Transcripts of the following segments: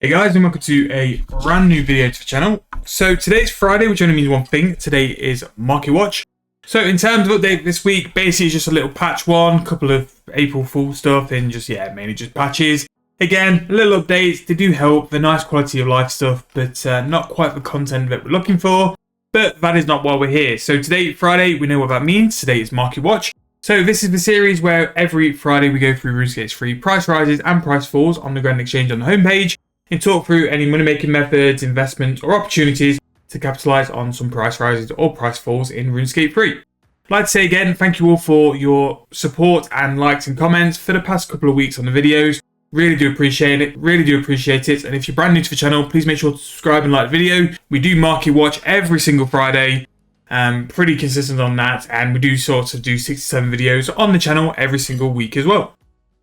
Hey guys, and welcome to a brand new video to the channel. So today's Friday, which only means one thing. Today is Marketwatch. So in terms of update this week, basically it's just a little patch one, couple of April Fool stuff, and just, mainly just patches. Again, little updates, they do help, the nice quality of life stuff, but not quite the content that we're looking for. But that is not why we're here. So today, Friday, we know what that means. Today is Marketwatch. So this is the series where every Friday we go through RuneScape's free price rises and price falls on the Grand Exchange on the homepage, and talk through any money-making methods, investments, or opportunities to capitalize on some price rises or price falls in RuneScape 3. I'd like to say again, thank you all for your support and likes and comments for the past couple of weeks on the videos. Really do appreciate it. And if you're brand new to the channel, please make sure to subscribe and like the video. We do Marketwatch every single Friday. Pretty consistent on that. And we do sort of do 6 to 7 videos on the channel every single week as well.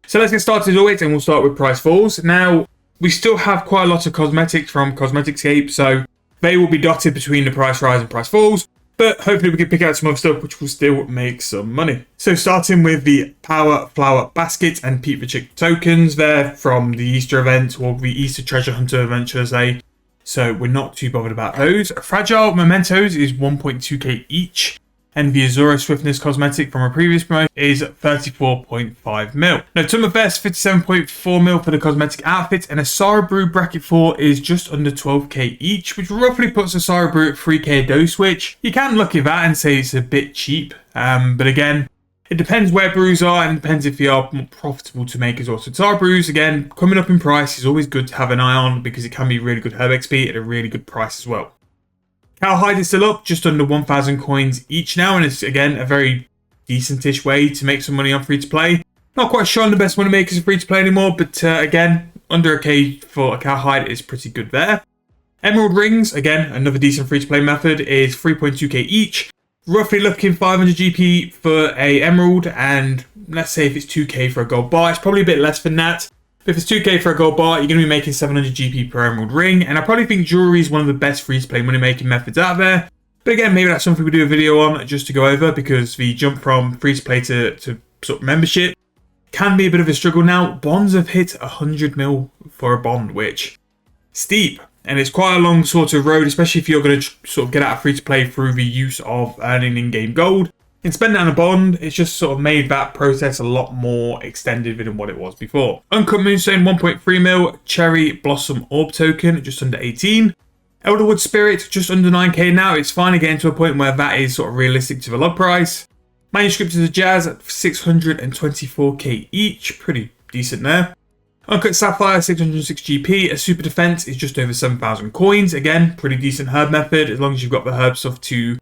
So let's get started as always, and we'll start with price falls. Now, we still have quite a lot of cosmetics from Cosmeticscape, so they will be dotted between the price rise and price falls, but hopefully we can pick out some other stuff which will still make some money. So starting with the Power Flower Basket and Pete the Chick tokens, they're from the Easter event, or the Easter Treasure Hunter event, should I say, so we're not too bothered about those. Fragile Mementos is 1.2k each, and the Azura Swiftness cosmetic from a previous promotion is 34.5 mil. Now, Tummerfest 57.4 mil for the cosmetic outfit, and a Asara Brew Bracket 4 is just under 12k each, which roughly puts Asara Brew at 3k a dose, which you can look at that and say it's a bit cheap. But again, it depends where brews are, and it depends if they are more profitable to make as well. So Asara Brews, again, coming up in price is always good to have an eye on because it can be really good herb XP at a really good price as well. Cowhide is still up, just under 1,000 coins each now, and it's, again, a very decentish way to make some money on free-to-play. Not quite sure on the best money makers of free-to-play anymore, but again, under a K for a Cowhide is pretty good there. Emerald Rings, again, another decent free-to-play method, is 3.2k each. Roughly looking 500 GP for a Emerald, and let's say if it's 2k for a gold bar, it's probably a bit less than that. If it's 2k for a gold bar, you're going to be making 700 GP per emerald ring, and I probably think jewelry is one of the best free-to-play money-making methods out there. But again, maybe that's something we do a video on just to go over, because the jump from free-to-play to sort of membership can be a bit of a struggle now. Bonds have hit 100 mil for a bond, which steep, and it's quite a long sort of road, especially if you're going to sort of get out of free-to-play through the use of earning in-game gold. And spending on a bond, it's just sort of made that process a lot more extended than what it was before. Uncut Moonstone 1.3 mil, Cherry Blossom Orb token just under 18. Elderwood Spirit just under 9k now. It's finally getting to a point where that is sort of realistic to the log price. Manuscript of the Jazz at 624k each, pretty decent there. Uncut Sapphire 606 GP, a Super Defense is just over 7,000 coins. Again, pretty decent herb method as long as you've got the herb stuff to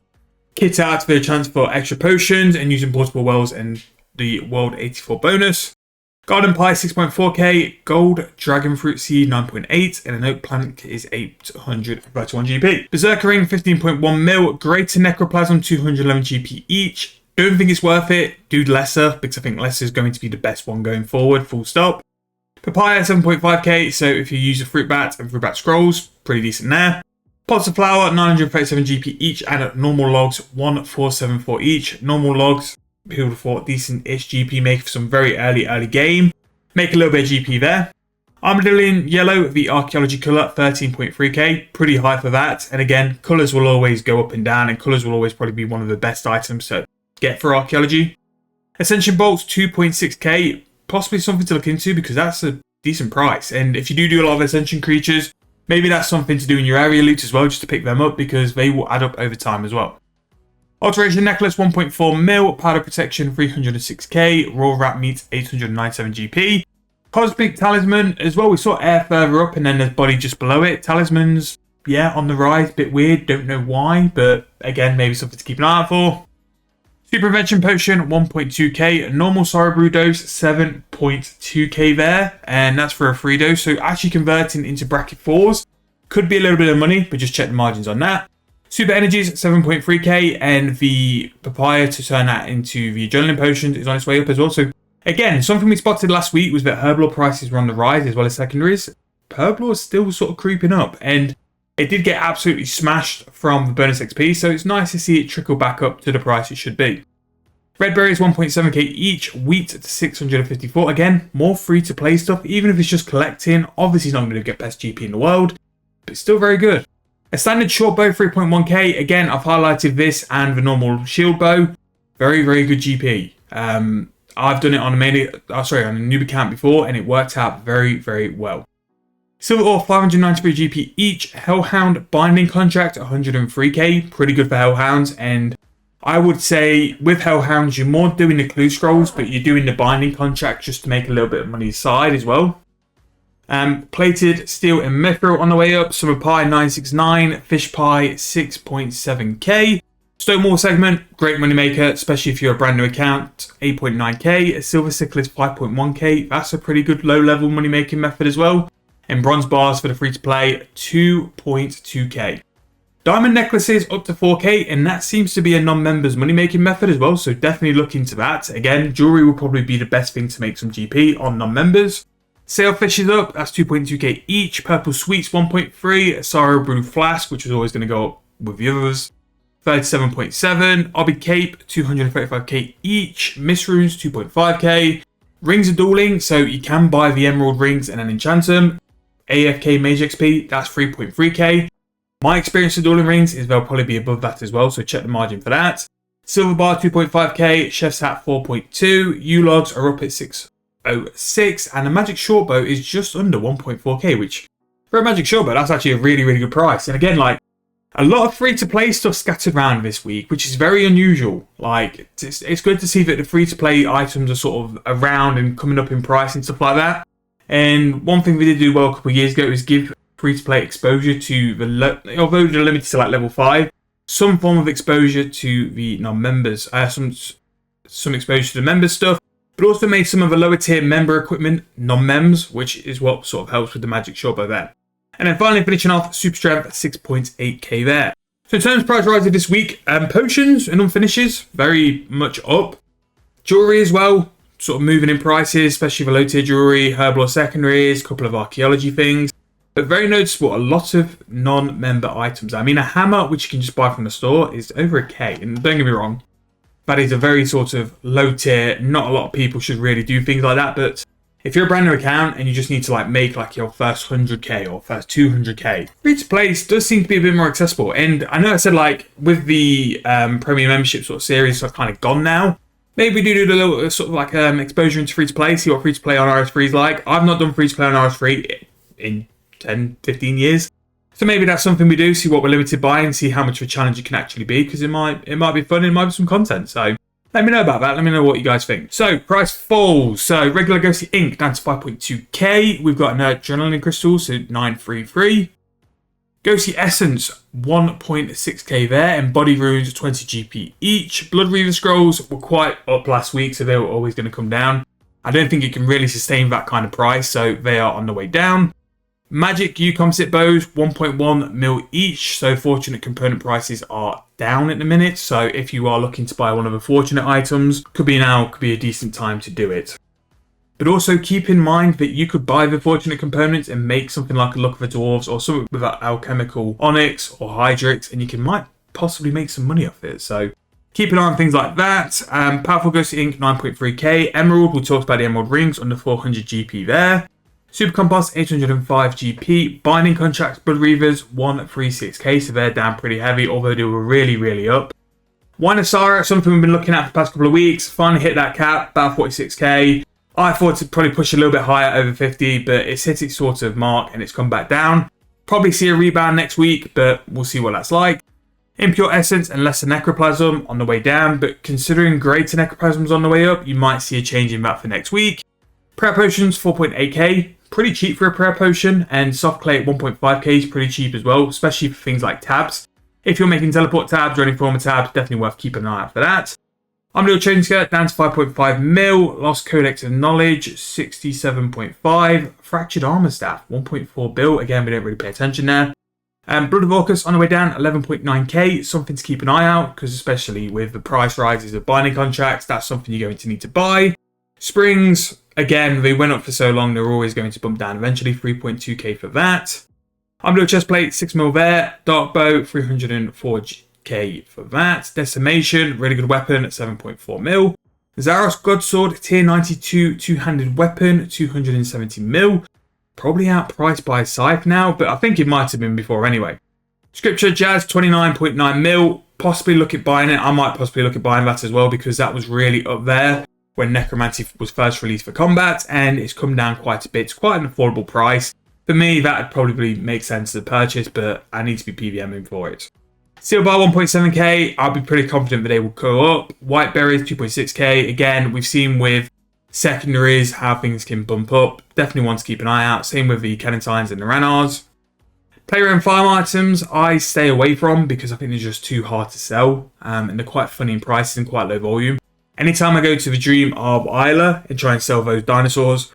kit out for a chance for extra potions and using portable wells and the World 84 bonus. Garden Pie 6.4k, Gold Dragon Fruit Seed 9.8, and an Oak Plant is 831 GP. Berserker Ring 15.1 mil, Greater Necroplasm 211 GP each. Don't think it's worth it, do lesser, because I think lesser is going to be the best one going forward, full stop. Papaya 7.5k, so if you use a Fruit Bat and Fruit Bat Scrolls, pretty decent there. Pots of Flour, 937 GP each, and normal logs, 1474 each. Normal logs, who would have thought decent-ish GP make for some very early game. Make a little bit of GP there. Armadillion Yellow, the Archaeology colour, 13.3k, pretty high for that. And again, colours will always go up and down, and colours will always probably be one of the best items to get for Archaeology. Ascension Bolts, 2.6k, possibly something to look into because that's a decent price. And if you do a lot of Ascension creatures, maybe that's something to do in your area loot as well, just to pick them up, because they will add up over time as well. Alteration Necklace 1.4 mil, Powder Protection 306k, Raw Rat Meat 897 GP. Cosmic Talisman as well, we saw air further up and then there's body just below it. Talismans, yeah, on the rise, bit weird, don't know why, but again, maybe something to keep an eye out for. Super Prevention Potion 1.2k, normal Sorrow Brew dose 7.2k there, and that's for a free dose, so actually converting into bracket 4s could be a little bit of money, but just check the margins on that. Super Energies 7.3k, and the Papaya to turn that into the Adrenaline Potions is on its way up as well. So again, something we spotted last week was that Herblore prices were on the rise as well as secondaries. Herblore is still sort of creeping up, and it did get absolutely smashed from the bonus XP, so it's nice to see it trickle back up to the price it should be. Red berries 1.7k each, wheat to 654. Again, more free-to-play stuff, even if it's just collecting. Obviously, it's not going to get best GP in the world, but it's still very good. A standard short bow 3.1k. Again, I've highlighted this and the normal shield bow. Very, very good GP. I've done it on a newbie account before, and it worked out very, very well. Silver ore 593 GP each. Hellhound binding contract 103k. Pretty good for Hellhounds, and I would say with Hellhounds, you're more doing the clue scrolls, but you're doing the binding contract just to make a little bit of money aside as well. Plated steel and mithril on the way up. Summer pie 969, fish pie 6.7k. Stonewall segment, great money maker, especially if you're a brand new account, 8.9k. A silver sickle is 5.1k. That's a pretty good low level money making method as well. And bronze bars for the free to play 2.2k. Diamond necklaces up to 4k, and that seems to be a non-members money-making method as well, so definitely look into that. Again, jewelry will probably be the best thing to make some GP on non-members. Sailfish is up, that's 2.2k each. Purple sweets 1.3. Sorrow brew flask, which was always going to go up with the others, 37.7. Obby cape 235k each. Mist runes 2.5k. Rings of dueling, so you can buy the emerald rings and then enchant them. AFK mage XP, that's 3.3k. My experience with dueling rings is they'll probably be above that as well, so check the margin for that. Silver bar 2.5k, chef's hat 4.2, U-logs are up at 606, and the magic short bow is just under 1.4k, which for a magic short bow, that's actually a really, really good price. And again, like, a lot of free-to-play stuff scattered around this week, which is very unusual. Like, it's good to see that the free-to-play items are sort of around and coming up in price and stuff like that. And one thing we did do well a couple of years ago is give free-to-play exposure to the, although they're limited to like level 5, some form of exposure to the non-members, some exposure to the members stuff, but also made some of the lower tier member equipment non-mems, which is what sort of helps with the magic short bow there. And then finally finishing off, super strength 6.8k there. So in terms of price rises this week, potions and unfinishes, very much up. Jewelry as well, sort of moving in prices, especially the low tier jewelry, Herblore secondaries, a couple of archaeology things. But very noticeable, a lot of non-member items. I mean, a hammer, which you can just buy from the store, is over a K. And don't get me wrong, that is a very sort of low tier. Not a lot of people should really do things like that. But if you're a brand new account and you just need to like make like your first 100k or first 200k, free to play does seem to be a bit more accessible. And I know I said like with the premium membership sort of series, so I've kind of gone now. Maybe do a little sort of like exposure into free to play, see what free to play on RS3 is like. I've not done free to play on RS3 in 10, 15 years. So maybe that's something we do, see what we're limited by and see how much of a challenge it can actually be, because it might be fun and it might be some content. So let me know about that. Let me know what you guys think. So price falls. So regular ghostly ink down to 5.2k. We've got an adrenaline crystal, so 933. Ghostly essence 1.6k there, and body runes 20 GP each. Blood Reaver scrolls were quite up last week, so they were always going to come down. I don't think it can really sustain that kind of price, so they are on the way down. Magic U-composite bows, 1.1 mil each, so fortunate component prices are down at the minute. So if you are looking to buy one of the fortunate items, could be a decent time to do it. But also keep in mind that you could buy the fortunate components and make something like a Luck of the Dwarves or something with that alchemical onyx or hydrix, and you might possibly make some money off it. So keep an eye on things like that. Powerful Ghostly Ink, 9.3k. Emerald, we talked about the emerald rings, under 400 GP there. Super Compost, 805 GP. Binding Contracts, Blood Reavers, 136k, so they're down pretty heavy, although they were really, really up. Wine of Sara, something we've been looking at for the past couple of weeks. Finally hit that cap, about 46k. I thought to probably push a little bit higher, over 50, but it's hit its sort of mark and it's come back down. Probably see a rebound next week, but we'll see what that's like. Impure Essence and Lesser Necroplasm on the way down, but considering Greater Necroplasm's on the way up, you might see a change in that for next week. Prayer Potions, 4.8k. Pretty cheap for a prayer potion, and soft clay at 1.5k is pretty cheap as well, especially for things like tabs. If you're making teleport tabs or any form of tabs, definitely worth keeping an eye out for that. Unreal Trading Skirt down to 5.5 mil. Lost Codex of Knowledge 67.5. Fractured Armor Staff 1.4 bill. Again, we don't really pay attention there. Blood of Orcus on the way down 11.9k. Something to keep an eye out, because especially with the price rises of binding contracts, that's something you're going to need to buy. Springs, again, they went up for so long, they're always going to bump down eventually. 3.2k for that. Unreal Chestplate, 6 mil there. Dark Bow, 304 200k for that. Decimation, really good weapon at 7.4 mil. Zaros Godsword, tier 92, two-handed weapon, 270 mil. Probably outpriced by Scythe now, but I think it might have been before anyway. Scripture Jazz, 29.9 mil. Possibly look at buying it. I might possibly look at buying that as well because that was really up there when Necromancy was first released for combat, and it's come down quite a bit. It's quite an affordable price. For me, that would probably make sense to purchase, but I need to be PVMing for it. Steel Bar 1.7k, I'll be pretty confident that they will go up. White Berries 2.6k, again, we've seen with secondaries how things can bump up. Definitely want to keep an eye out. Same with the Kenentines and the Ranars. Player and farm items, I stay away from because I think they're just too hard to sell. And they're quite funny in prices and quite low volume. Anytime I go to the Dream of Isla and try and sell those dinosaurs,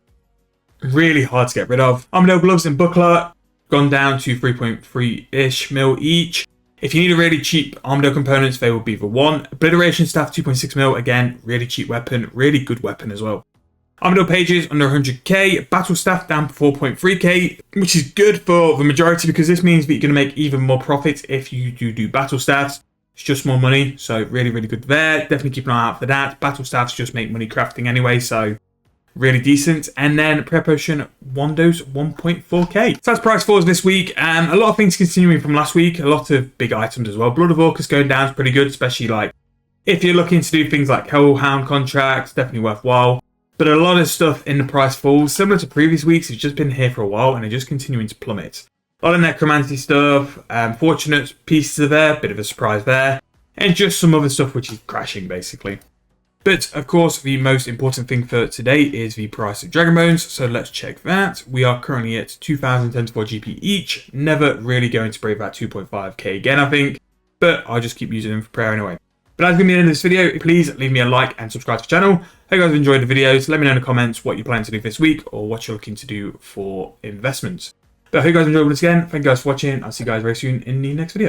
really hard to get rid of. Armadale Gloves and Buckler, gone down to 3.3-ish mil each. If you need a really cheap Armadale components, they will be the one. Obliteration Staff, 2.6 mil. Again, really cheap weapon. Really good weapon as well. Armadale Pages, under 100k. Battle Staff, down to 4.3k, which is good for the majority because this means that you're going to make even more profit if you do Battle Staffs. It's just more money, so really, really good there. Definitely keep an eye out for that. Battle Staffs just make money crafting anyway, so really decent. And then Prayer Potion, one dose, 1.4k. So that's price falls this week. A lot of things continuing from last week. A lot of big items as well. Blood of Orcus going down is pretty good, especially like if you're looking to do things like Hellhound contracts, definitely worthwhile. But a lot of stuff in the price falls, similar to previous weeks, it's just been here for a while and they're just continuing to plummet. A lot of Necromancy stuff, Fortunate pieces are there, bit of a surprise there. And just some other stuff which is crashing basically. But, of course, the most important thing for today is the price of Dragon Bones, so let's check that. We are currently at 2,074 GP each. Never really going to break that 2.5k again, I think. But I'll just keep using them for prayer anyway. But that's going to be the end of this video. Please leave me a like and subscribe to the channel. Hope you guys have enjoyed the videos. Let me know in the comments what you plan to do this week or what you're looking to do for investments. But I hope you guys enjoyed once again. Thank you guys for watching. I'll see you guys very soon in the next video.